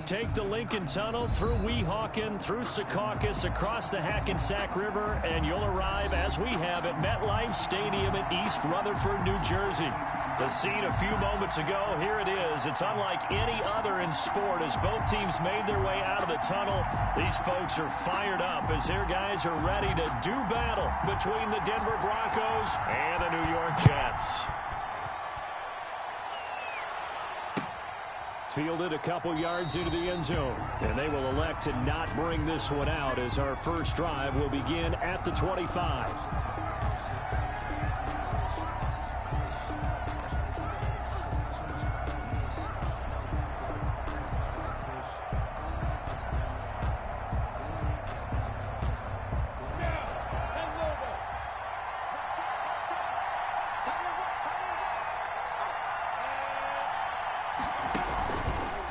Take the Lincoln Tunnel through Weehawken, through Secaucus, across the Hackensack River, and you'll arrive, as we have, at MetLife Stadium in East Rutherford, New Jersey. The scene a few moments ago, here it is. It's unlike any other in sport as both teams made their way out of the tunnel. These folks are fired up as their guys are ready to do battle between the Denver Broncos and the New York Jets. Fielded a couple yards into the end zone, and they will elect to not bring this one out as our first drive will begin at the 25.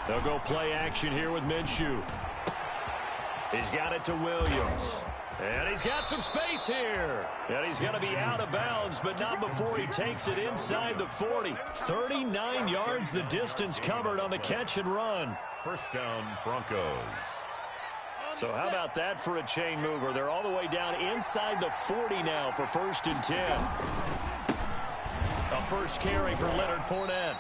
They'll go play action here with Minshew. He's got it to Williams. And he's got some space here. And he's going to be out of bounds, but not before he takes it inside the 40. 39 yards the distance covered on the catch and run. First down, Broncos. So how about that for a chain mover? They're all the way down inside the 40 now for 1st and 10. A first carry for Leonard Fournette.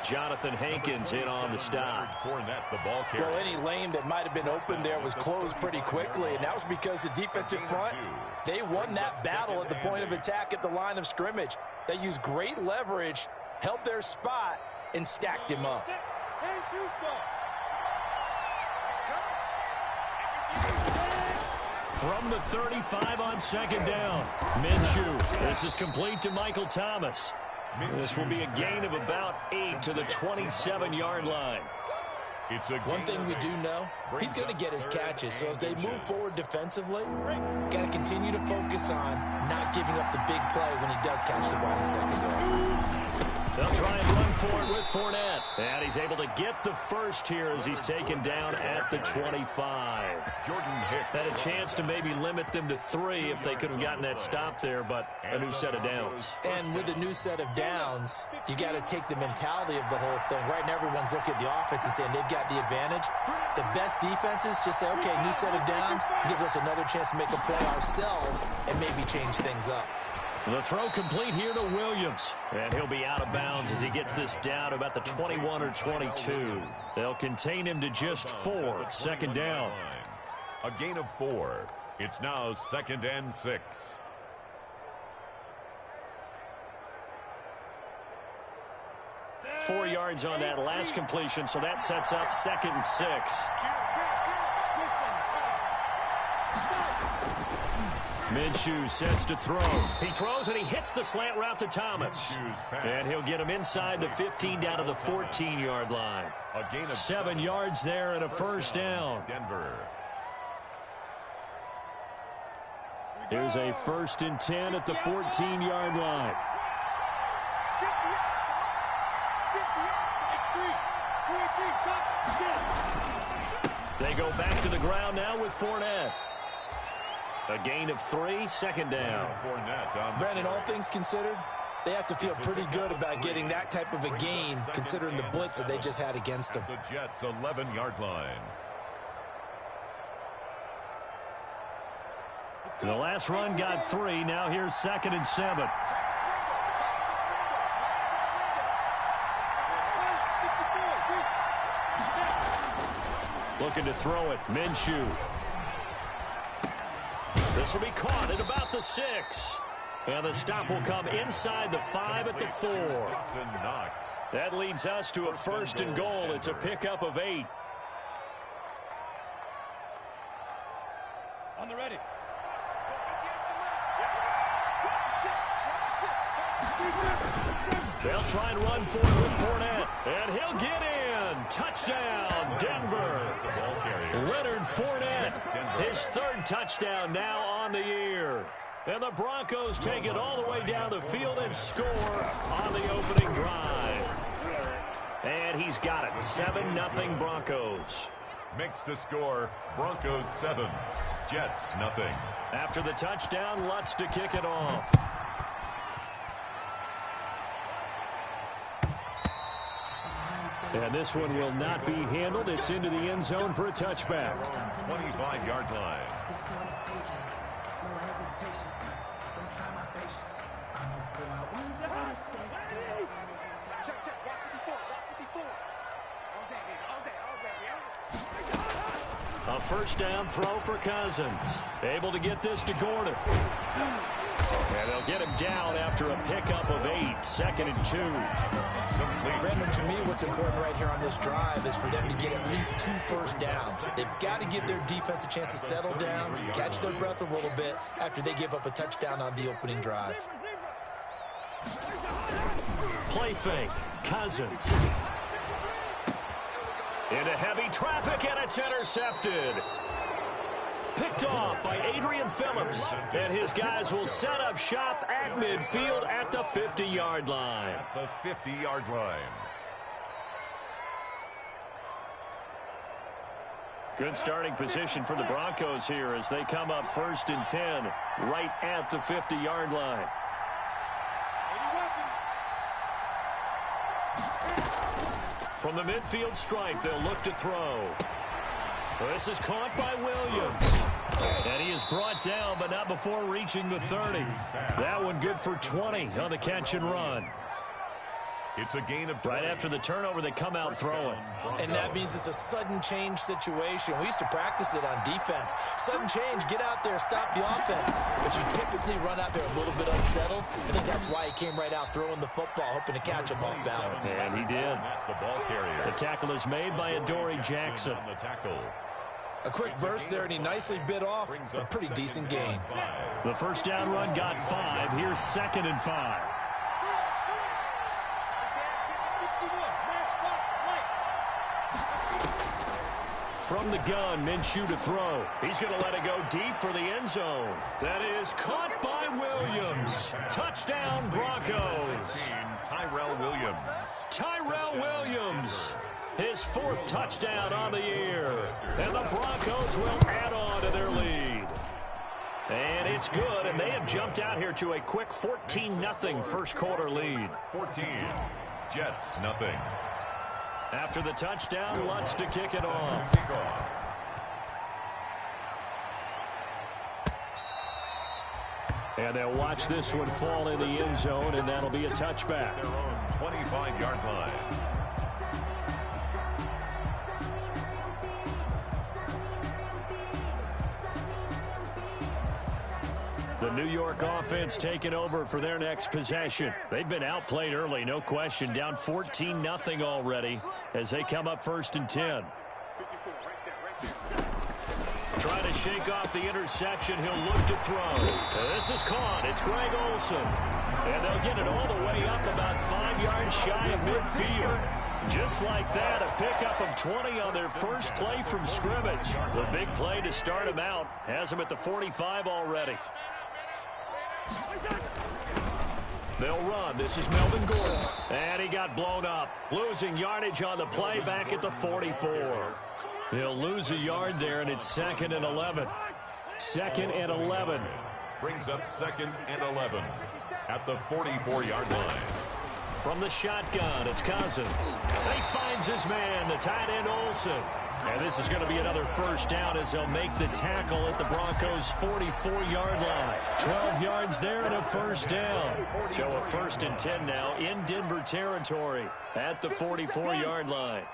Jonathan Hankins in on the stop. Well, any lane that might have been open there was closed pretty quickly, and that was because the defensive front, they won that battle at the point of attack at the line of scrimmage. They used great leverage, held their spot, and stacked him up. From the 35 on 2nd down, Minshew. This is complete to Michael Thomas. This will be a gain of about 8 to the 27-yard line. One thing we do know, he's going to get his catches. So as they move forward defensively, got to continue to focus on not giving up the big play when he does catch the ball in the secondary. They'll try and run for it with Fournette. And he's able to get the first here as he's taken down at the 25. Had a chance to maybe limit them to 3 if they could have gotten that stop there, but a new set of downs. And with a new set of downs, you got to take the mentality of the whole thing. Right now, everyone's looking at the offense and saying they've got the advantage. The best defenses just say, okay, new set of downs gives us another chance to make a play ourselves and maybe change things up. The throw complete here to Williams. And he'll be out of bounds as he gets this down about the 21 or 22. They'll contain him to just 4. 2nd down. A gain of 4. It's now 2nd and 6. Four yards on that last completion, so that sets up 2nd and 6. Minshew sets to throw. He throws and he hits the slant route to Thomas. And he'll get him inside the 15 down to the 14-yard line. 7 yards there and a first down. Denver. Here's a 1st and 10 at the 14-yard line. They go back to the ground now with Fournette. A gain of 3, 2nd down. Brandon, all things considered, they have to feel pretty good about getting that type of a gain, considering the blitz that they just had against them. The Jets' 11-yard line. The last run got 3. Now here's 2nd and 7. Looking to throw it. Minshew. This will be caught at about the 6. And the stop will come inside the 5 at the 4. That leads us to a 1st and goal. It's a pickup of 8. On the ready. They'll try and run for it with Fournette. And he'll get in. Touchdown, Denver. Leonard Fournette, his 3rd touchdown now on the year. And the Broncos take it all the way down the field and score on the opening drive. And he's got it. 7-0 Broncos. Makes the score Broncos 7, Jets nothing. After the touchdown, Lutz to kick it off. And this one will not be handled. It's into the end zone for a touchback. 25-yard line. A first down throw for Cousins. Able to get this to Gordon. And they'll get him down after a pickup of 8. 2nd and 2. Brandon, to me, what's important right here on this drive is for them to get at least 2 first downs. They've got to give their defense a chance to settle down, catch their breath a little bit after they give up a touchdown on the opening drive. Play fake. Cousins. Into heavy traffic, and it's intercepted. Picked off by Adrian Phillips. And his guys will set up shop at midfield at the 50-yard line. At the 50-yard line. Good starting position for the Broncos here as they come up 1st and 10 right at the 50-yard line. From the midfield stripe, they'll look to throw. This is caught by Williams. And he is brought down, but not before reaching the 30. That one good for 20 on the catch and run. It's a gain of 20. Right after the turnover, they come out throwing. And that means it's a sudden change situation. We used to practice it on defense. Sudden change, get out there, stop the offense. But you typically run out there a little bit unsettled. I think that's why he came right out throwing the football, hoping to catch him off balance. And he did. The ball carrier. The tackle is made by Adoree Jackson. On the tackle. A quick burst there, and he nicely bit off a pretty decent gain. The first down run got 5. Here's 2nd and 5. From the gun, Minshew to throw. He's going to let it go deep for the end zone. That is caught by Williams. Touchdown, Broncos. Tyrell Williams. Tyrell Williams. His 4th touchdown on the year. And the Broncos will add on to their lead. And it's good, and they have jumped out here to a quick 14-0 first quarter lead. 14. Jets, nothing. After the touchdown, Lutz to kick it off. And they'll watch this one fall in the end zone, and that'll be a touchback. Their own 25-yard line. The New York offense taking over for their next possession. They've been outplayed early, no question. Down 14-0 already as they come up 1st and 10. Trying to shake off the interception. He'll look to throw. This is caught. It's Greg Olsen. And they'll get it all the way up about 5 yards shy of midfield. Just like that, a pickup of 20 on their first play from scrimmage. The big play to start him out. Has him at the 45 already. They'll run. This is Melvin Gordon. And he got blown up. Losing yardage on the play back at the 44. He'll lose a yard there, and it's 2nd and 11. 2nd and 11. Brings up 2nd and 11 at the 44-yard line. From the shotgun, it's Cousins. And he finds his man, the tight end Olsen. And this is going to be another first down as they'll make the tackle at the Broncos' 44-yard line. 12 yards there and a first down. So a 1st and 10 now in Denver territory at the 44-yard line.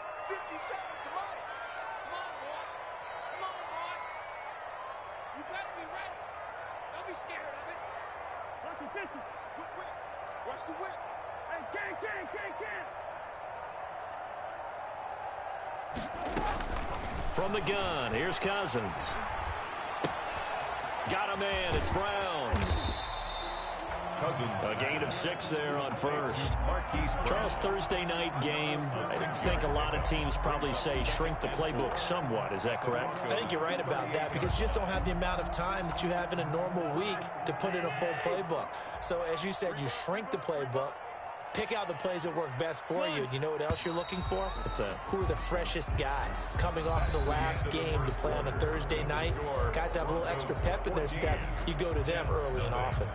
From the gun, here's Cousins. Got a man, it's Brown. Cousins. A gain of 6 there on first. Charles, Thursday night game. I think a lot of teams probably say shrink the playbook somewhat. Is that correct? I think you're right about that because you just don't have the amount of time that you have in a normal week to put in a full playbook. So as you said, you shrink the playbook. Pick out the plays that work best for you. You know what else you're looking for? What's that? Who are the freshest guys coming off the last game to play on a Thursday night? Guys have a little extra pep in their step. You go to them early and often.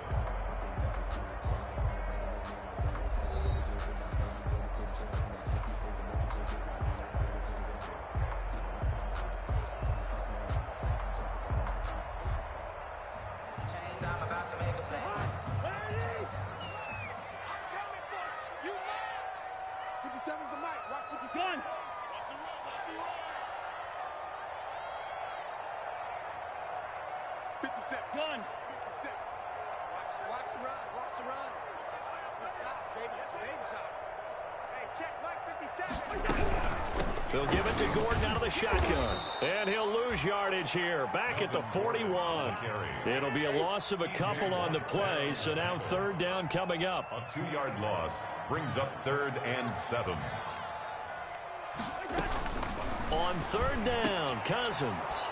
Gun. Watch the run. Watch the run. Good shot, baby. That's a baby shot. Hey, check Mike 57. They'll give it to Gordon out of the shotgun. And he'll lose yardage here. Back at the 41. It'll be a loss of a couple on the play. So now third down coming up. A 2-yard loss brings up 3rd and 7. On third down, Cousins.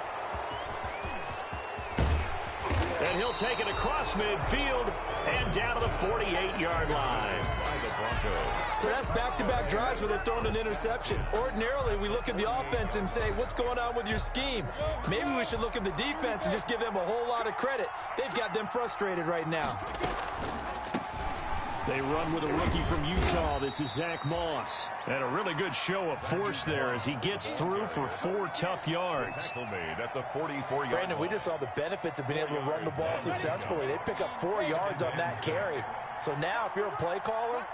And he'll take it across midfield and down to the 48-yard line. By the Broncos. So that's back-to-back drives where they've thrown an interception. Ordinarily, we look at the offense and say, what's going on with your scheme? Maybe we should look at the defense and just give them a whole lot of credit. They've got them frustrated right now. They run with a rookie from Utah. This is Zach Moss. And a really good show of force there as he gets through for 4 tough yards. Tackle made at the 44-yard Brandon, we line. just saw the benefits of being able to run the ball successfully. They pick up 4 yards on that carry. So now if you're a play caller,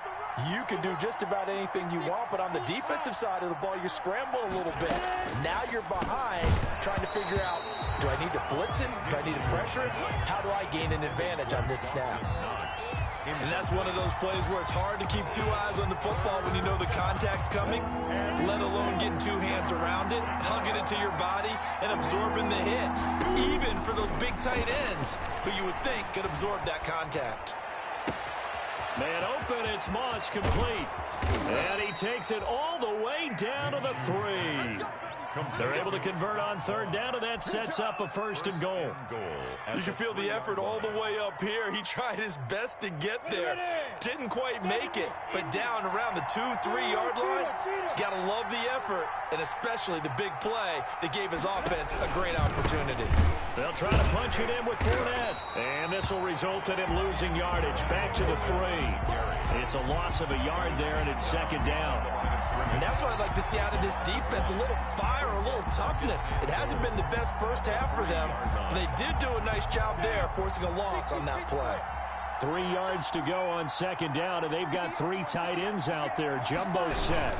you can do just about anything you want. But on the defensive side of the ball, you scramble a little bit. Now you're behind trying to figure out, do I need to blitz him? Do I need to pressure him? How do I gain an advantage on this snap? And that's one of those plays where it's hard to keep 2 eyes on the football when you know the contact's coming, let alone getting 2 hands around it, hugging it to your body, and absorbing the hit, even for those big tight ends who you would think could absorb that contact. Man open, it's Moss complete. And he takes it all the way down to the 3. They're able to convert on third down, and that sets up a 1st and goal. You can feel the effort all the way up here. He tried his best to get there. Didn't quite make it, but down around the 2-3-yard line, gotta love the effort, and especially the big play that gave his offense a great opportunity. They'll try to punch it in with Fournette, and this will result in him losing yardage back to the 3. It's a loss of a yard there, and it's 2nd down. And that's what I'd like to see out of this defense, a little fire, a little toughness. It hasn't been the best first half for them, but they did do a nice job there, forcing a loss on that play. 3 yards to go on 2nd down, and they've got 3 tight ends out there. Jumbo set.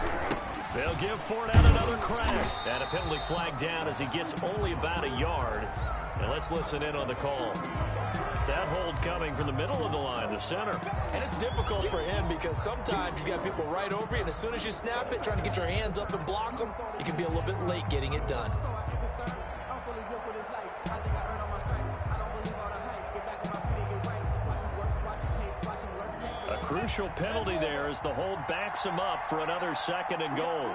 They'll give Fournette another crack. And a penalty flag down as he gets only about a yard. And let's listen in on the call. That hold coming from the middle of the line, the center. And it's difficult for him because sometimes you've got people right over you, and as soon as you snap it, trying to get your hands up and block them, you can be a little bit late getting it done. A crucial penalty there as the hold backs him up for another 2nd and goal.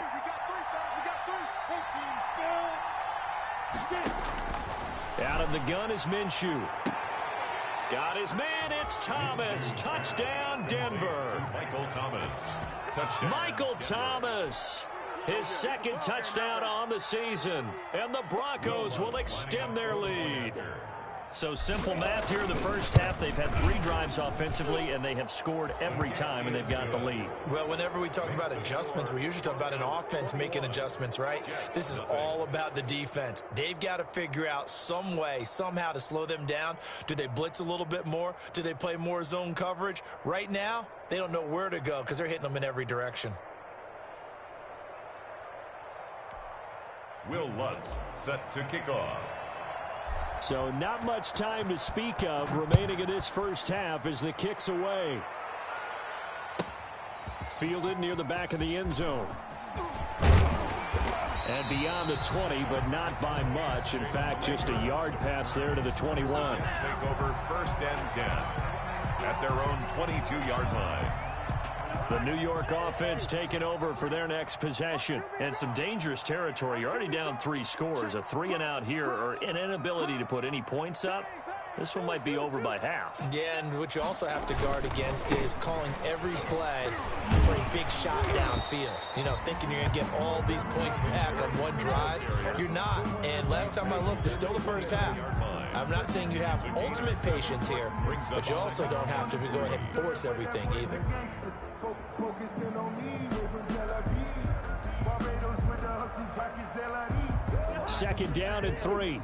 Out of the gun is Minshew. Got his man, it's Thomas. Touchdown, Denver. Michael Thomas. Touchdown. Michael Thomas. His 2nd touchdown on the season. And the Broncos will extend their lead. So simple math here in the first half. They've had 3 drives offensively, and they have scored every time, and they've got the lead. Well, whenever we talk about adjustments, we usually talk about an offense making adjustments, right? This is all about the defense. They've got to figure out some way, somehow to slow them down. Do they blitz a little bit more? Do they play more zone coverage? Right now, they don't know where to go because they're hitting them in every direction. Will Lutz set to kick off. So not much time to speak of remaining in this first half as the kick's away. Fielded near the back of the end zone. And beyond the 20, but not by much. In fact, just a yard pass there to the 21. Take over 1st and 10 at their own 22-yard line. The New York offense taking over for their next possession. And some dangerous territory. You're already down 3 scores. A 3-and-out here or an inability to put any points up. This one might be over by half. Yeah, and what you also have to guard against is calling every play for a big shot downfield. You know, thinking you're going to get all these points back on one drive. You're not. And last time I looked, it's still the first half. I'm not saying you have ultimate patience here, but you also don't have to go ahead and force everything either. Focusing on me, from Tel Aviv. Barbados with the hustle, pockets, LREs. 2nd down and 3. Pick it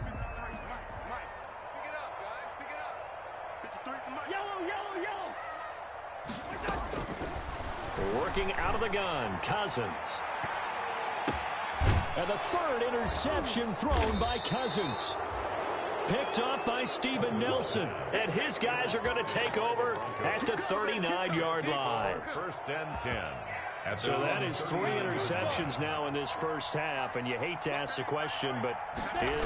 up, guys. Pick it up. 53 from Mike. Yellow. Working out of the gun, Cousins. And the 3rd interception thrown by Cousins. picked up by Steven Nelson. And his guys are going to take over at the 39-yard line. First and 10. So that is 3 interceptions now in this first half, and you hate to ask the question, but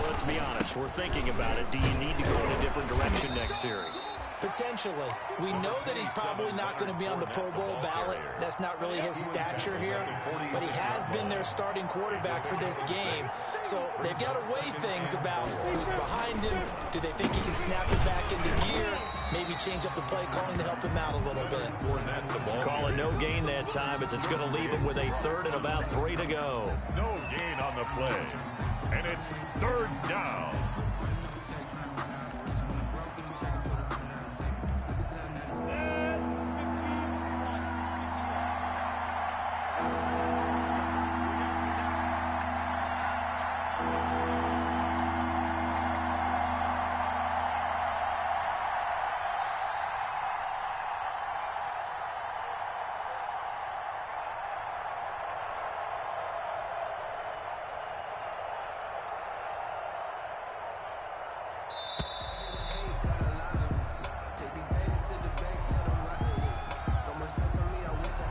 let's be honest, we're thinking about it. Do you need to go in a different direction next series? Potentially. We know that he's probably not going to be on the Pro Bowl ballot. That's not really his stature here. But he has been their starting quarterback for this game. So they've got to weigh things about who's behind him. Do they think he can snap it back into gear? Maybe change up the play calling to help him out a little bit. Calling no gain that time as it's going to leave him with a 3rd and about 3 to go. No gain on the play. And it's 3rd down.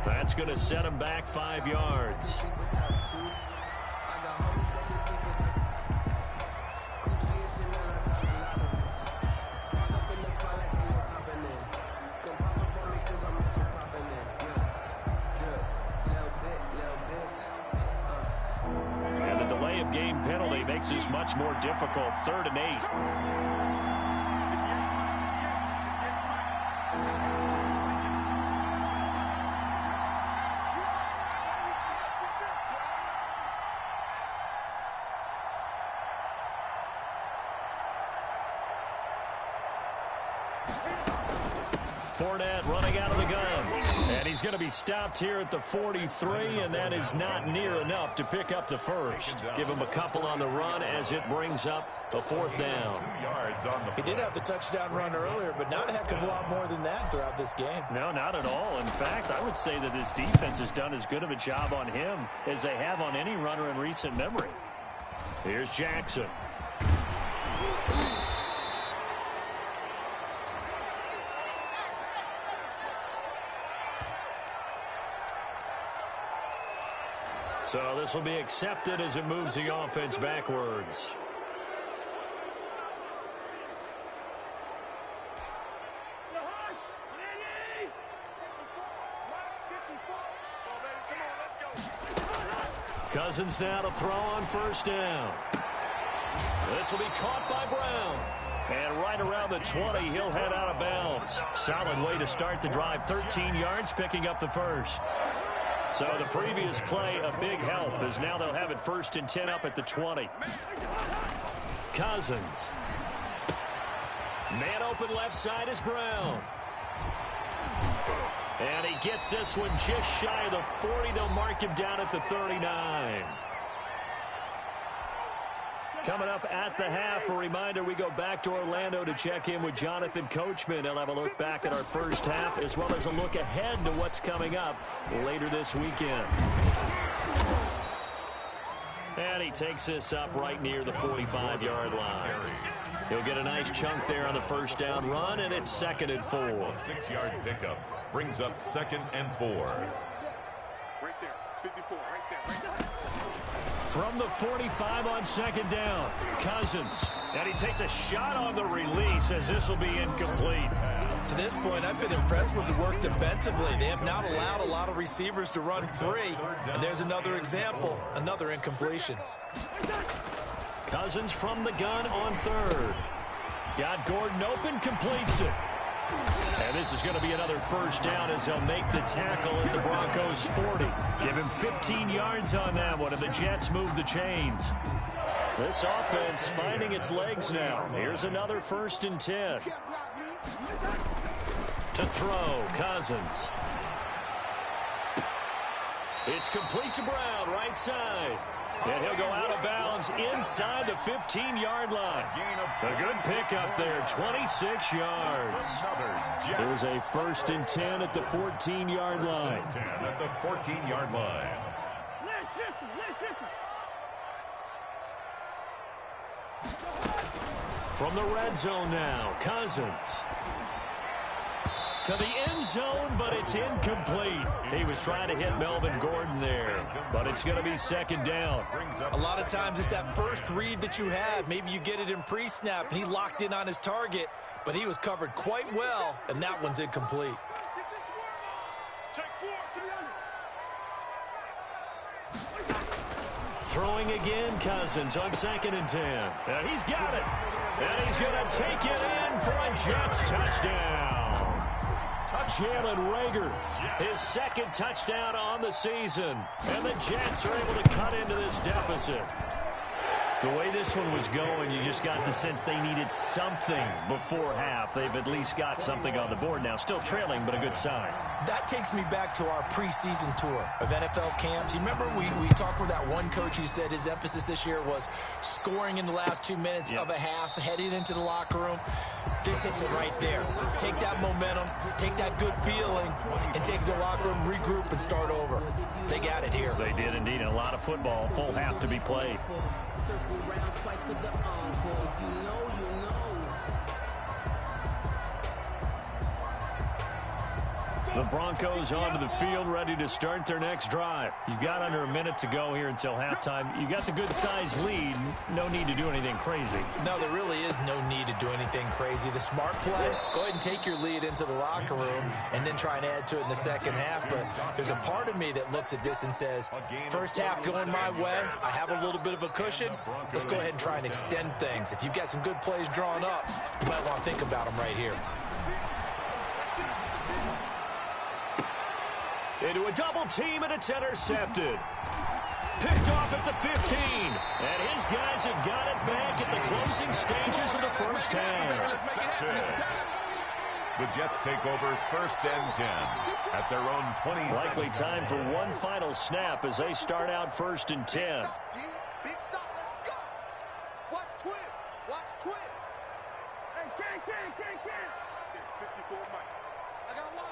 That's going to set him back 5 yards. And the delay of game penalty makes this much more difficult. 3rd and 8. Fournette running out of the gun. And he's going to be stopped here at the 43, and that is not near enough to pick up the first. Give him a couple on the run as it brings up a 4th down. He did have the touchdown run earlier, but not a heck of a lot more than that throughout this game. No, not at all. In fact, I would say that this defense has done as good of a job on him as they have on any runner in recent memory. Here's Jackson. So this will be accepted as it moves the offense backwards. Cousins now to throw on 1st down. This will be caught by Brown. And right around the 20, he'll head out of bounds. Solid way to start the drive. 13 yards, picking up the first. So the previous play, a big help, as now they'll have it 1st and 10 up at the 20. Cousins. Man open left side is Brown. And he gets this one just shy of the 40. They'll mark him down at the 39. Coming up at the half, a reminder, we go back to Orlando to check in with Jonathan Coachman. He'll have a look back at our first half as well as a look ahead to what's coming up later this weekend. And he takes this up right near the 45-yard line. He'll get a nice chunk there on the 1st down run, and it's 2nd and 4. 6-yard pickup brings up 2nd and 4. Right there, 54, right there. From the 45 on 2nd down, Cousins. And he takes a shot on the release as this will be incomplete. To this point, I've been impressed with the work defensively. They have not allowed a lot of receivers to run free. And there's another example, another incompletion. Cousins from the gun on 3rd. Got Gordon open, completes it. And this is going to be another 1st down as they'll make the tackle at the Broncos 40. Give him 15 yards on that one, and the Jets move the chains. This offense finding its legs now. Here's another 1st and 10. To throw, Cousins. It's complete to Brown, right side. And he'll go out of bounds inside the 15-yard line. A good pickup there, 26 yards. There's a 1st and 10 at the 14-yard line. 10 at the 14-yard line. From the red zone now, Cousins. To the end zone, but it's incomplete. He was trying to hit Melvin Gordon there, but it's going to be second down. A lot of times it's that first read that you have. Maybe you get it in pre-snap, and he locked in on his target, but he was covered quite well, and that one's incomplete. Throwing again, Cousins on 2nd and 10. And he's got it. And he's going to take it in for a Jets touchdown. Jalen Reagor, his second touchdown on the season. And the Jets are able to cut into this deficit. The way this one was going, you just got the sense they needed something before half. They've at least got something on the board now. Still trailing, but a good sign. That takes me back to our preseason tour of NFL camps. You remember we talked with that one coach who said his emphasis this year was scoring in the last 2 minutes of a half, heading into the locker room. This hits it right there. Take that momentum, take that good feeling, and take it to the locker room, regroup, and start over. They got it here. They did indeed. A lot of football, full half to be played. Circle round twice for the encore. If you know, you know. The Broncos onto the field, ready to start their next drive. You've got under a minute to go here until halftime. You got the good-sized lead. No need to do anything crazy. No, there really is no need to do anything crazy. The smart play, go ahead and take your lead into the locker room and then try and add to it in the second half. But there's a part of me that looks at this and says, first half going my way, I have a little bit of a cushion. Let's go ahead and try and extend things. If you've got some good plays drawn up, you might want to think about them right here. Into a double team, and it's intercepted. Picked off at the 15. And his guys have got it back at the closing stages of the first half. The Jets take over 1st and 10 at their own 20. Likely time for one final snap as they start out 1st and 10. Big stop, let's go. Watch twins. Watch twins. Hey, can. 54 Mike. I got one.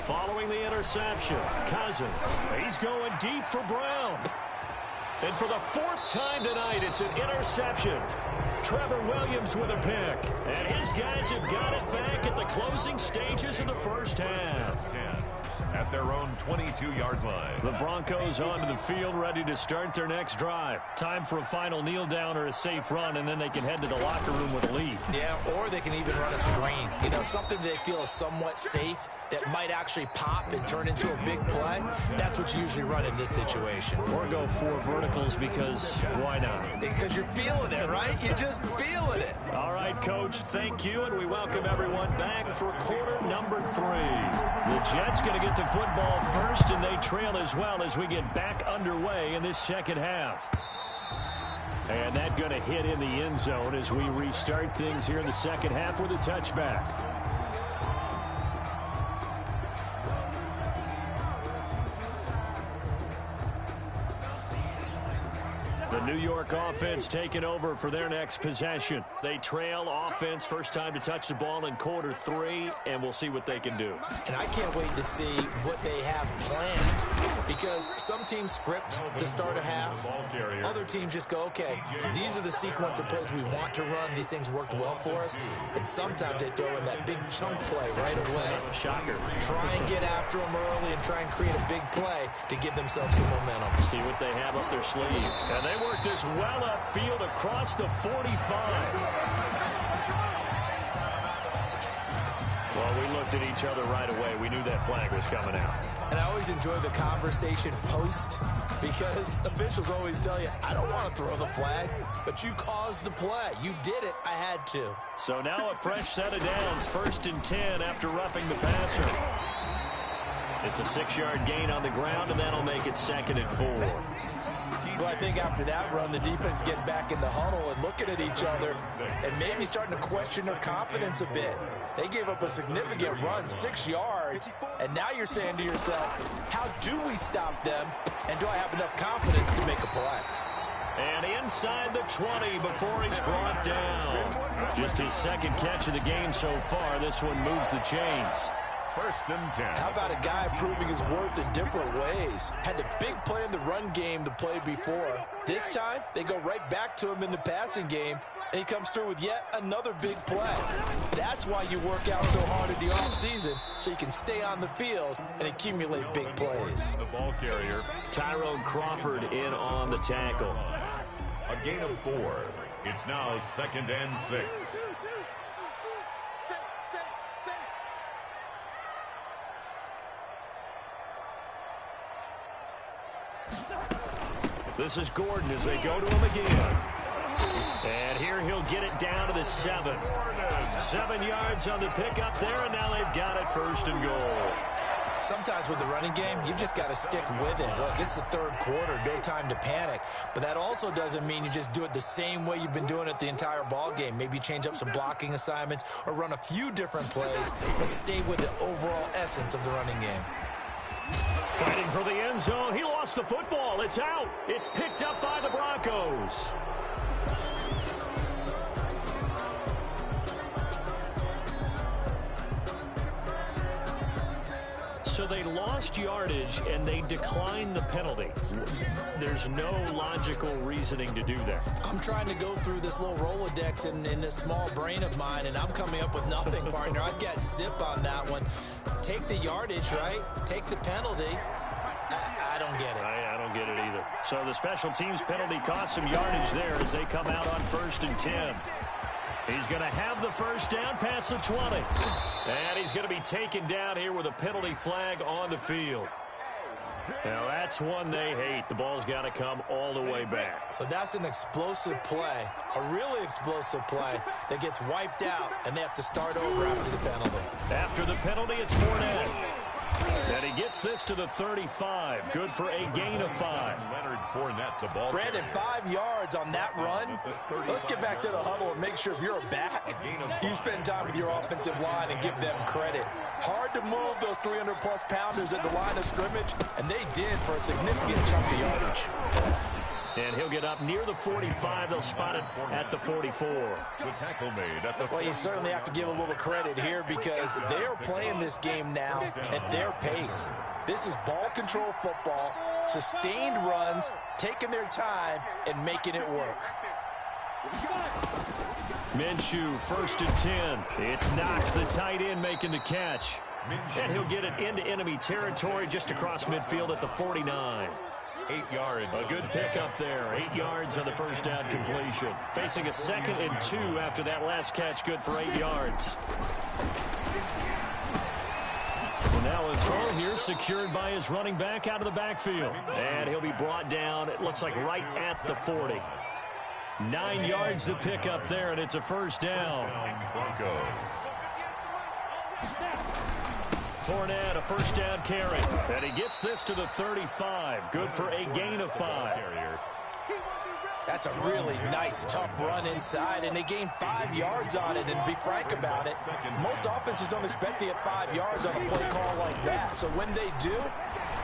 Following the interception, Cousins, he's going deep for Brown. And for the 4th time tonight, it's an interception. Trevor Williams with a pick. And his guys have got it back at the closing stages of the first half. At their own 22-yard line. The Broncos onto the field, ready to start their next drive. Time for a final kneel down or a safe run, and then they can head to the locker room with a lead. Yeah, or they can even run a screen. You know, something they feel is somewhat safe that might actually pop and turn into a big play. That's what you usually run in this situation. Or go 4 verticals because why not? Because you're feeling it, right? You're just feeling it. All right, Coach, thank you, and we welcome everyone back for quarter number 3. The Jets going to get the football first, and they trail as well as we get back underway in this second half. And that going to hit in the end zone as we restart things here in the second half with a touchback. The New York offense taking over for their next possession. They trail offense, first time to touch the ball in quarter 3, and we'll see what they can do. And I can't wait to see what they have planned, because some teams script to start a half. Other teams just go, okay, these are the sequence of plays we want to run. These things worked well for us. And sometimes they throw in that big chunk play right away. Shocker. Try and get after them early and try and create a big play to give themselves some momentum. See what they have up their sleeve. And they work this well upfield across the 45. Well, we looked at each other right away. We knew that flag was coming out. And I always enjoy the conversation post, because officials always tell you, I don't want to throw the flag, but you caused the play. You did it. I had to. So now a fresh set of downs, 1st and 10 after roughing the passer. It's a 6-yard gain on the ground, and that'll make it 2nd and 4. Well, I think after that run, the defense is getting back in the huddle and looking at each other and maybe starting to question their confidence a bit. They gave up a significant run, 6 yards, and now you're saying to yourself, how do we stop them, and do I have enough confidence to make a play? And inside the 20 before he's brought down. Just his 2nd catch of the game so far. This one moves the chains. first and 10. How about a guy proving his worth in different ways? Had a big play in the run game to play before. This time, they go right back to him in the passing game, and he comes through with yet another big play. That's why you work out so hard in the offseason, so you can stay on the field and accumulate big plays. The ball carrier. Tyrone Crawford in on the tackle. A gain of 4. It's now 2nd and 6. This is Gordon as they go to him again. And here he'll get it down to the 7. 7 yards on the pickup there, and now they've got it 1st and goal. Sometimes with the running game, you've just got to stick with it. Look, it's the 3rd quarter, no time to panic. But that also doesn't mean you just do it the same way you've been doing it the entire ball game. Maybe change up some blocking assignments or run a few different plays, but stay with the overall essence of the running game. Fighting for the end zone. He lost the football. It's out. It's picked up by the Broncos. So they lost yardage, and they declined the penalty. There's no logical reasoning to do that. I'm trying to go through this little Rolodex in this small brain of mine, and I'm coming up with nothing, partner. I've got zip on that one. Take the yardage, right? Take the penalty. I don't get it. I don't get it either. So the special teams penalty cost some yardage there as they come out on 1st and 10. He's going to have the first down past the 20. And he's going to be taken down here with a penalty flag on the field. Now, that's one they hate. The ball's got to come all the way back. So that's an explosive play, a really explosive play that gets wiped out, and they have to start over after the penalty. After the penalty, it's Fournette. And he gets this to the 35. Good for a gain of 5. Leonard Fournette, the ball Brandon, carrier. 5 yards on that run. Let's get back to the huddle and make sure if you're a back, you spend time with your offensive line and give them credit. Hard to move those 300-plus pounders at the line of scrimmage, and they did for a significant chunk of yardage. And he'll get up near the 45. They'll spot it at the 44. The tackle made at the Well, you certainly have to give a little credit here because they are playing this game now at their pace. This is ball control football, sustained runs, taking their time, and making it work. Minshew, 1st and 10. It's Knox, the tight end, making the catch. And he'll get it into enemy territory just across midfield at the 49. 8 yards. A good pickup there. 8 yards on the first down completion. Facing a 2nd and 2 after that last catch. Good for 8 yards. And now a throw here secured by his running back out of the backfield. And he'll be brought down, it looks like right at the 40. 9 yards to pick up there, and it's a first down. Broncos. Fournette, a first down carry. And he gets this to the 35. Good for a gain of 5. That's a really nice, tough run inside, and they gain 5 yards on it. And to be frank about it, most offenses don't expect to get 5 yards on a play call like that. So when they do,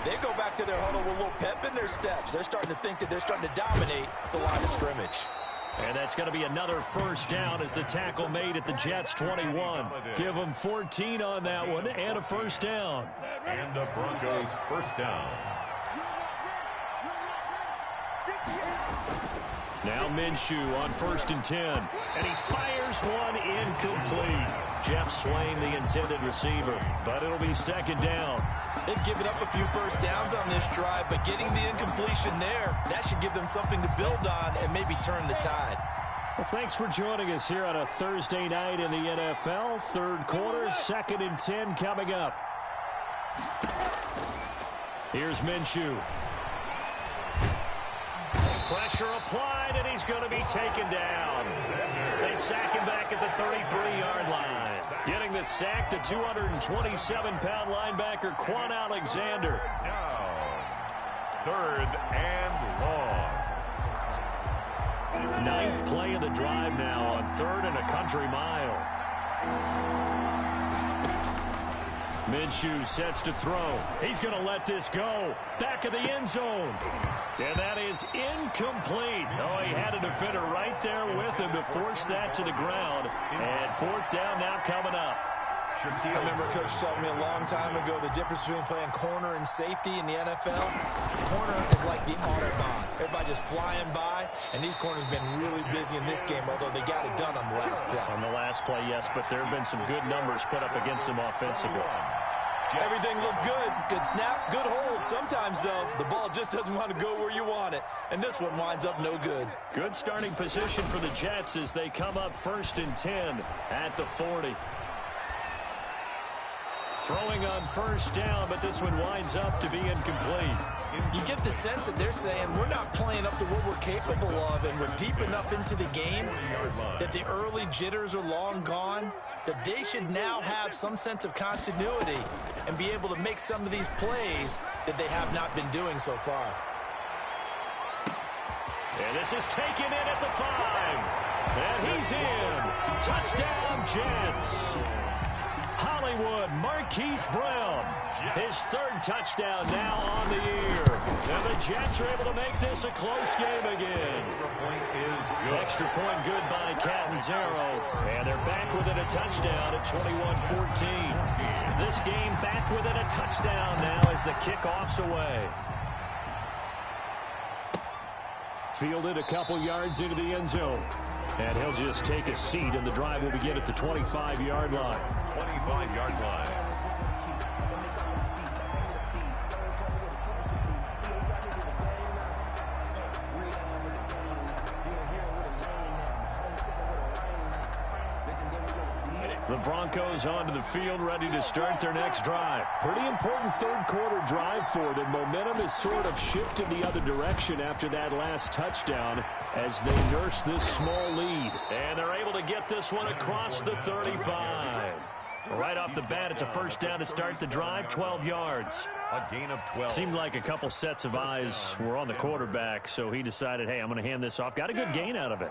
they go back to their huddle with a little pep in their steps. They're starting to think that they're starting to dominate the line of scrimmage. And that's going to be another first down as the tackle made at the Jets' 21. Give them 14 on that one and a first down. And the Broncos first down. Now Minshew on 1st and 10. And he fires one incomplete. Jeff Swain, the intended receiver. But it'll be 2nd down. They've given up a few first downs on this drive, but getting the incompletion there, that should give them something to build on and maybe turn the tide. Well, thanks for joining us here on a Thursday night in the NFL. 3rd quarter, 2nd and 10 coming up. Here's Minshew. Pressure applied, and he's going to be taken down. They sack him back at the 33-yard line. Getting the sack, the 227-pound linebacker, Quan Alexander. Now, 3rd and long. 9th play of the drive now on 3rd and a country mile. Minshew sets to throw. He's going to let this go. Back of the end zone. And that is incomplete. Oh, he had a defender right there with him to force that to the ground. And 4th down now coming up. I remember Coach telling me a long time ago the difference between playing corner and safety in the NFL. Corner is like the Autobahn. Everybody just flying by, and these corners have been really busy in this game, although they got it done on the last play. On the last play, yes, but there have been some good numbers put up against them offensively. Everything looked good. Good snap, good hold. Sometimes, though, the ball just doesn't want to go where you want it, and this one winds up no good. Good starting position for the Jets as they come up 1st and 10 at the 40. Throwing on 1st down, but this one winds up to be incomplete. You get the sense that they're saying we're not playing up to what we're capable of, and we're deep enough into the game that the early jitters are long gone, that they should now have some sense of continuity and be able to make some of these plays that they have not been doing so far. And this is taken in at the 5. And he's in. Touchdown, Jets. Hollywood Marquise Brown, his 3rd touchdown now on the year. And the Jets are able to make this a close game again. Extra point good by Catanzaro. And they're back within a touchdown at 21-14. This game back within a touchdown now as the kickoff's away. Fielded a couple yards into the end zone. And he'll just take a seat, and the drive will begin at the 25-yard line. 25-yard line. The Broncos onto the field, ready to start their next drive. Pretty important 3rd quarter drive for them. Momentum has sort of shifted the other direction after that last touchdown as they nurse this small lead. And they're able to get this one across the 35. Right off the bat, it's a 1st down to start the drive, 12 yards. A gain of 12. Seemed like a couple sets of eyes were on the quarterback, so he decided, hey, I'm going to hand this off. Got a good gain out of it.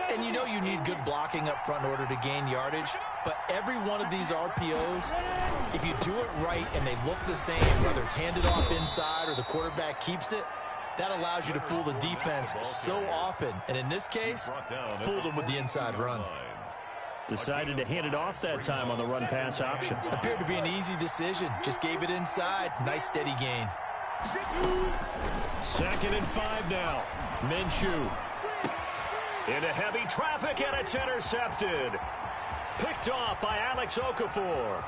And you know you need good blocking up front in order to gain yardage. But every one of these RPOs, if you do it right and they look the same, whether it's handed off inside or the quarterback keeps it, that allows you to fool the defense so often. And in this case, fool them with the inside run. Decided to hand it off that time on the run-pass option. Appeared to be an easy decision. Just gave it inside. Nice, steady gain. 2nd and 5 now. Minshew. Into heavy traffic, and it's intercepted. Picked off by Alex Okafor.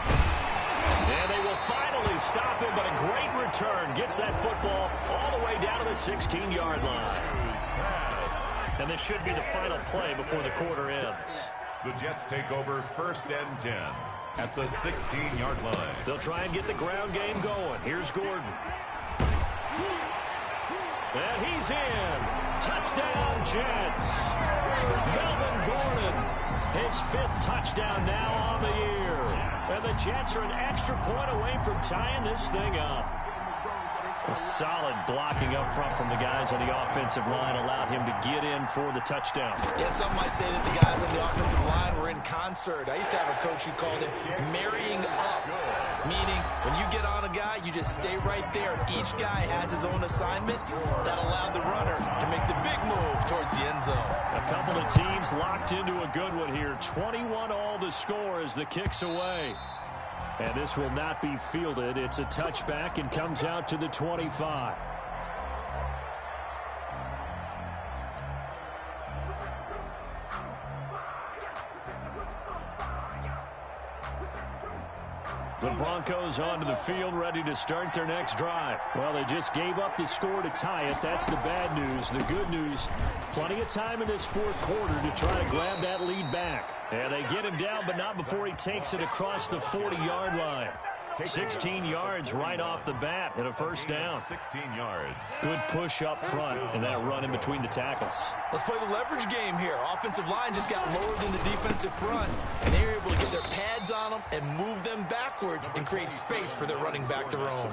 And they will finally stop him, but a great return. Gets that football all the way down to the 16-yard line. And this should be the final play before the quarter ends. The Jets take over 1st and 10 at the 16-yard line. They'll try and get the ground game going. Here's Gordon. And he's in. Touchdown, Jets. Melvin Gordon, his 5th touchdown now on the year. And the Jets are an extra point away from tying this thing up. A solid blocking up front from the guys on the offensive line allowed him to get in for the touchdown. Yeah, some might say that the guys on the offensive line were in concert. I used to have a coach who called it marrying up, meaning when you get on a guy, you just stay right there. Each guy has his own assignment. That allowed the runner to make the big move towards the end zone. A couple of teams locked into a good one here. 21 all the score as the kick's away. And this will not be fielded. It's a touchback and comes out to the 25. The Broncos onto the field, ready to start their next drive. Well, they just gave up the score to tie it. That's the bad news. The good news, plenty of time in this 4th quarter to try to grab that lead back. And they get him down, but not before he takes it across the 40-yard line. 16 yards right off the bat and a 1st down. 16 yards. Good push up front and that run in between the tackles. Let's play the leverage game here. Offensive line just got lower than the defensive front, and they were able to get their pads on them and move them backwards and create space for their running back to roam.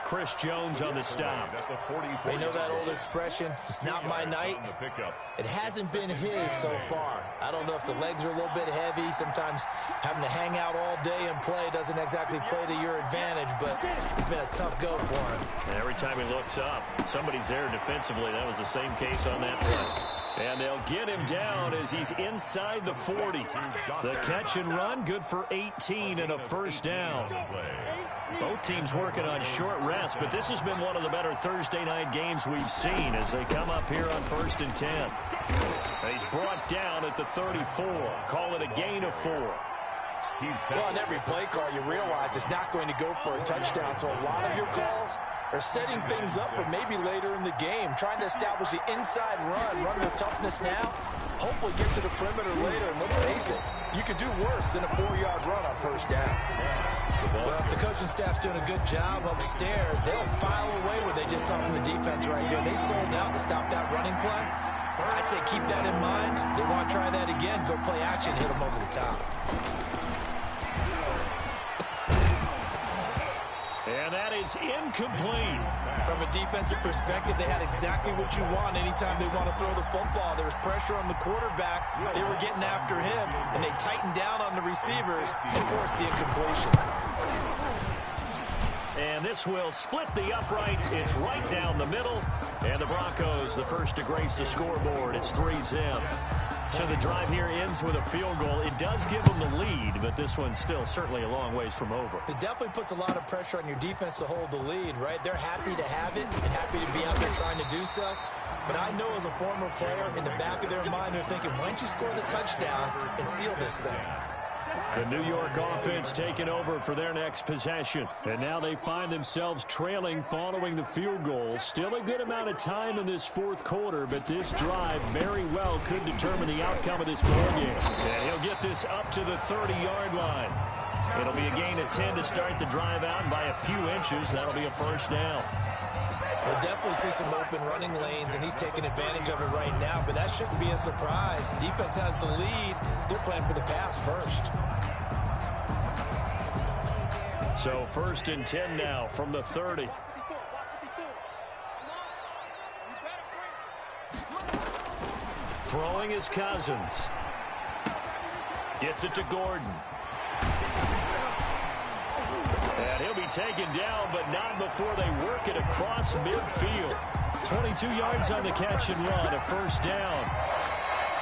Chris Jones on the stop. They know that old expression, it's not my night. It hasn't been his so far. I don't know if the legs are a little bit heavy. Sometimes having to hang out all day and play doesn't exactly play to your advantage, but it's been a tough go for him. And every time he looks up, somebody's there defensively. That was the same case on that play. And they'll get him down as he's inside the 40. The catch and run, good for 18 and a first down. Both teams working on short rest, but this has been one of the better Thursday night games we've seen as they come up here on 1st and 10. And he's brought down at the 34. Call it a gain of 4. Well, on every play call, you realize it's not going to go for a touchdown, so a lot of your calls are setting things up for maybe later in the game, trying to establish the inside run with toughness now, hopefully get to the perimeter later, and let's face it, you could do worse than a 4-yard run on first down. Well, if the coaching staff's doing a good job upstairs, they'll file away what they just saw from the defense right there. They sold out to stop that running play. I'd say keep that in mind. They want to try that again, go play action, hit them over the top. And that is incomplete. From a defensive perspective, they had exactly what you want anytime they want to throw the football. There was pressure on the quarterback. They were getting after him, and they tightened down on the receivers and forced the incompletion. And this will split the uprights. It's right down the middle. And the Broncos, the first to grace the scoreboard. It's 3-zip. So the drive here ends with a field goal. It does give them the lead, but this one's still certainly a long ways from over. It definitely puts a lot of pressure on your defense to hold the lead, right? They're happy to have it and happy to be out there trying to do so. But I know as a former player, in the back of their mind, they're thinking, why don't you score the touchdown and seal this thing? The New York offense taking over for their next possession. And now they find themselves trailing following the field goal. Still a good amount of time in this fourth quarter, but this drive very well could determine the outcome of this ball game. And he'll get this up to the 30-yard line. It'll be a gain of 10 to start the drive out, and by a few inches, that'll be a first down. We'll definitely see some open running lanes, and he's taking advantage of it right now, but that shouldn't be a surprise. Defense has the lead. They're playing for the pass first. So 1st and 10 now from the 30. Throwing is Cousins. Gets it to Gordon. And he'll be taken down, but not before they work it across midfield. 22 yards on the catch and run, a first down.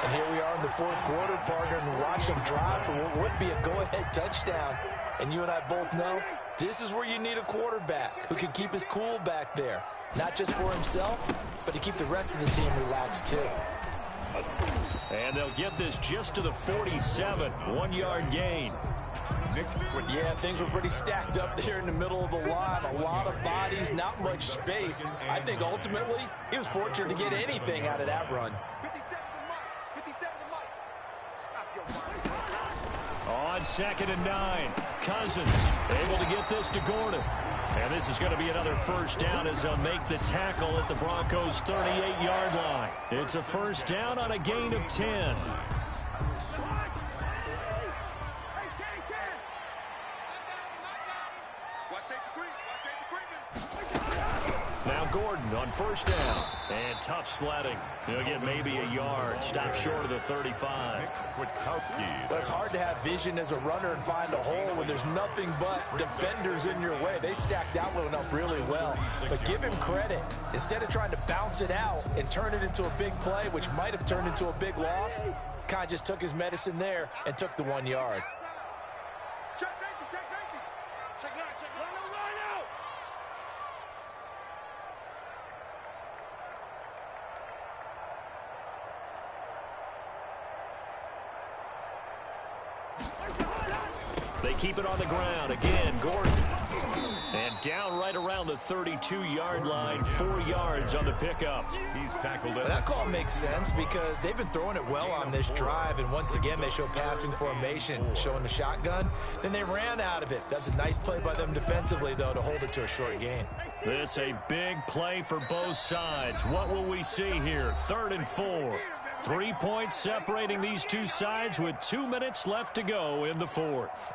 And here we are in the fourth quarter, partner, and watch them drive for what would be a go-ahead touchdown. And you and I both know this is where you need a quarterback who can keep his cool back there. Not just for himself, but to keep the rest of the team relaxed too. And they'll get this just to the 47, 1-yard gain. Yeah, things were pretty stacked up there in the middle of the line. A lot of bodies, not much space. I think ultimately he was fortunate to get anything out of that run. On 2nd and 9, Cousins able to get this to Gordon. And this is going to be another first down as they'll make the tackle at the Broncos' 38-yard line. It's a first down on a gain of 10. Now Gordon on first down. And tough sledding. He'll get maybe a yard. Stop short of the 35. Well, it's hard to have vision as a runner and find a hole when there's nothing but defenders in your way. They stacked that one up really well. But give him credit. Instead of trying to bounce it out and turn it into a big play, which might have turned into a big loss, kind of just took his medicine there and took the 1 yard. Check safety, check safety. Check line out. They keep it on the ground. Again, Gordon. And down right around the 32-yard line, 4 yards on the pickup. He's tackled it. That call makes sense because they've been throwing it well on this drive, and once again they show passing formation, showing the shotgun. Then they ran out of it. That's a nice play by them defensively, though, to hold it to a short gain. This a big play for both sides. What will we see here? 3rd and 4. 3 points separating these two sides with 2 minutes left to go in the fourth.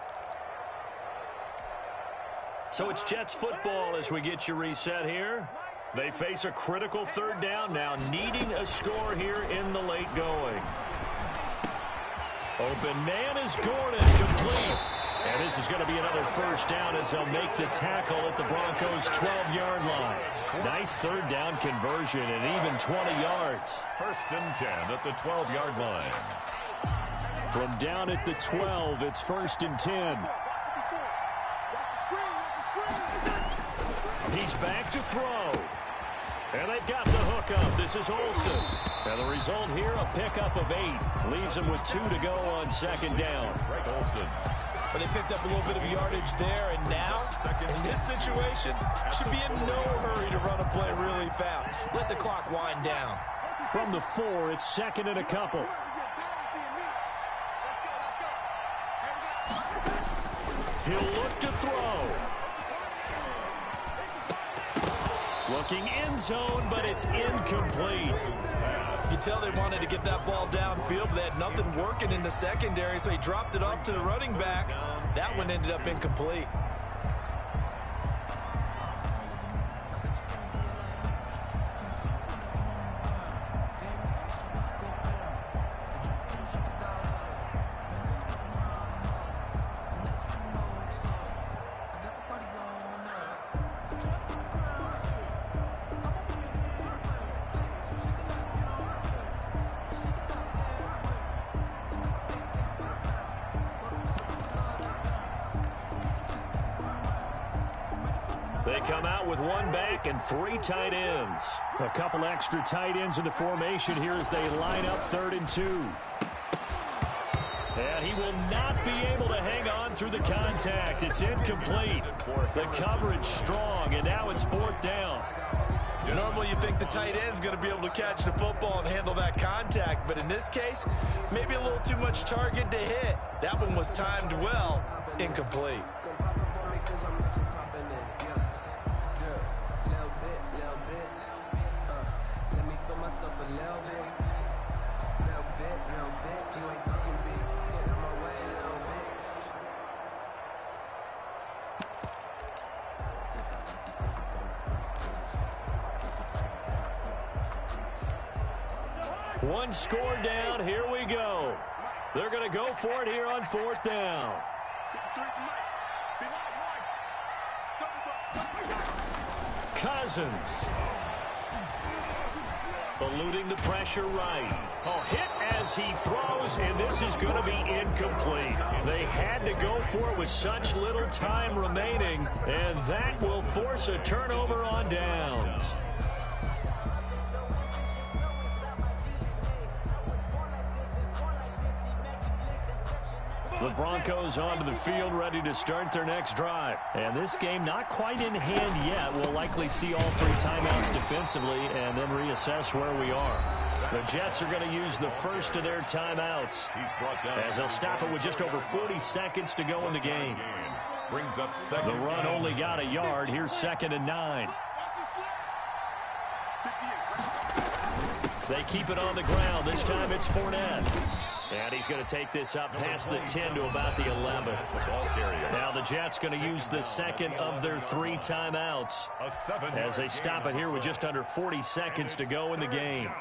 So it's Jets football as we get you reset here. They face a critical 3rd down now, needing a score here in the late going. Open man is Gordon, complete. And this is going to be another first down as they'll make the tackle at the Broncos' 12-yard line. Nice third down conversion and even 20 yards. First and 10 at the 12-yard line. From down at the 12, it's first and 10. He's back to throw. And they've got the hook up. This is Olsen. And the result here, a pickup of 8. Leaves him with 2 to go on second down. Greg Olsen. But they picked up a little bit of yardage there, and now, in this situation, should be in no hurry to run a play really fast. Let the clock wind down. From the 4, it's second and a couple. He'll look to throw. Looking end zone, but it's incomplete. You tell they wanted to get that ball downfield, but they had nothing working in the secondary, so he dropped it off to the running back. That one ended up incomplete. They come out with 1 back and 3 tight ends. A couple extra tight ends in the formation here as they line up 3rd and 2. And he will not be able to hang on through the contact. It's incomplete. The coverage strong, and now it's 4th down. Normally you think the tight end's going to be able to catch the football and handle that contact, but in this case, maybe a little too much target to hit. That one was timed well, incomplete. One score down. Here we go. They're going to go for it here on 4th down. Cousins. Eluding the pressure right. Oh, hit as he throws, and this is going to be incomplete. They had to go for it with such little time remaining, and that will force a turnover on downs. The Broncos onto the field, ready to start their next drive. And this game not quite in hand yet. We'll likely see all 3 timeouts defensively and then reassess where we are. The Jets are going to use the first of their timeouts as they'll stop it with just over 40 seconds to go in the game. Brings up second. The run only got a yard. Here's 2nd and 9. They keep it on the ground. This time it's Fournette. And he's going to take this up past the 10 to about the 11. Now the Jets going to use the second of their 3 timeouts as they stop it here with just under 40 seconds to go in the game.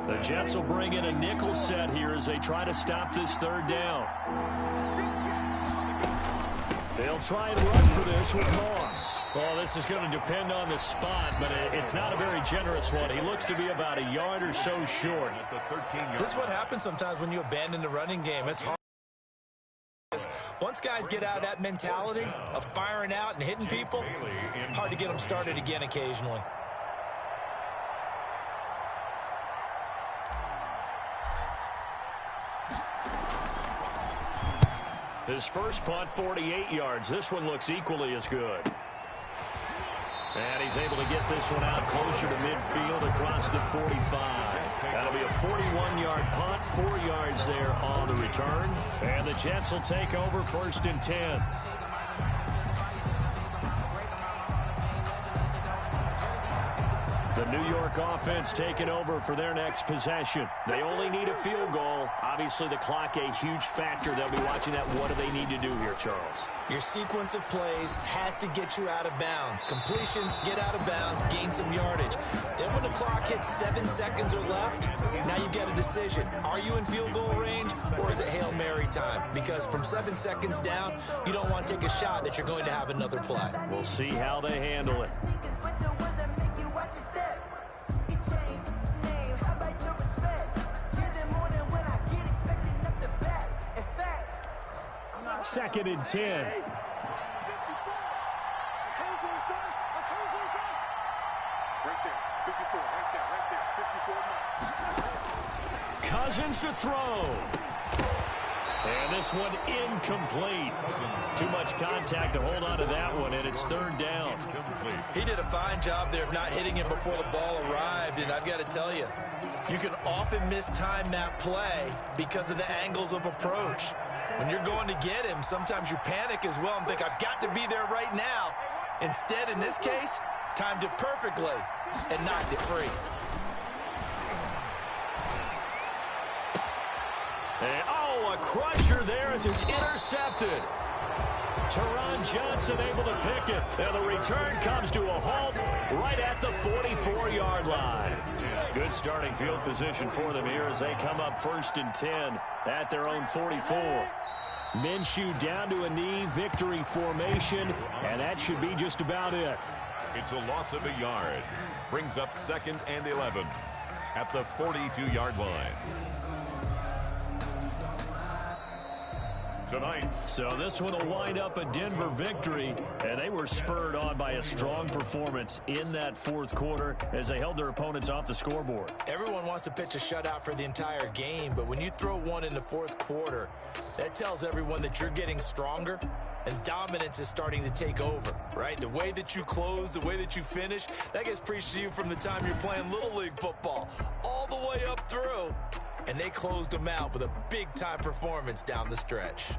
The Jets will bring in a nickel set here as they try to stop this 3rd down. They'll try and run for this with Moss. Well, this is going to depend on the spot, but it's not a very generous one. He looks to be about a yard or so short. This is what happens sometimes when you abandon the running game. It's hard. Once guys get out of that mentality of firing out and hitting people, hard to get them started again occasionally. His first punt, 48 yards. This one looks equally as good. And he's able to get this one out closer to midfield across the 45. That'll be a 41-yard punt, 4 yards there on the return. And the Jets will take over 1st and 10. The New York offense taking over for their next possession. They only need a field goal. Obviously, the clock a huge factor. They'll be watching that. What do they need to do here, Charles? Your sequence of plays has to get you out of bounds. Completions, get out of bounds, gain some yardage. Then when the clock hits 7 seconds or left, now you get a decision. Are you in field goal range, or is it Hail Mary time? Because from 7 seconds down, you don't want to take a shot that you're going to have another play. We'll see how they handle it. Second and 10. Cousins to throw. And this one incomplete. Too much contact to hold on to that one, and it's third down. He did a fine job there of not hitting him before the ball arrived, and I've got to tell you, you can often mistime that play because of the angles of approach. When you're going to get him, sometimes you panic as well and think, I've got to be there right now. Instead, in this case, timed it perfectly and knocked it free. And, a crusher there as it's intercepted. Teron Johnson able to pick it. And the return comes to a halt right at the 44-yard line. Good starting field position for them here as they come up 1st and 10 at their own 44. Minshew down to a knee, victory formation, and that should be just about it. It's a loss of a yard. Brings up 2nd and 11 at the 42-yard line. Tonight. So this one will wind up a Denver victory, and they were spurred on by a strong performance in that 4th quarter as they held their opponents off the scoreboard. Everyone wants to pitch a shutout for the entire game, but when you throw one in the 4th quarter, that tells everyone that you're getting stronger and dominance is starting to take over, right? The way that you close, the way that you finish, that gets preached to you from the time you're playing Little League football all the way up through. And they closed them out with a big-time performance down the stretch.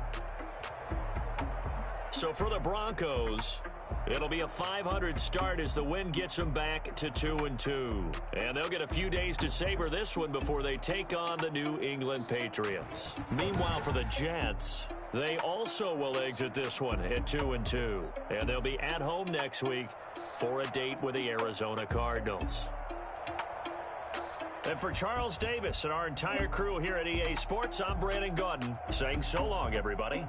So for the Broncos, it'll be a 500 start as the win gets them back to 2-2. And they'll get a few days to savor this one before they take on the New England Patriots. Meanwhile, for the Jets, they also will exit this one at 2-2. And they'll be at home next week for a date with the Arizona Cardinals. And for Charles Davis and our entire crew here at EA Sports, I'm Brandon Gaudin saying so long, everybody.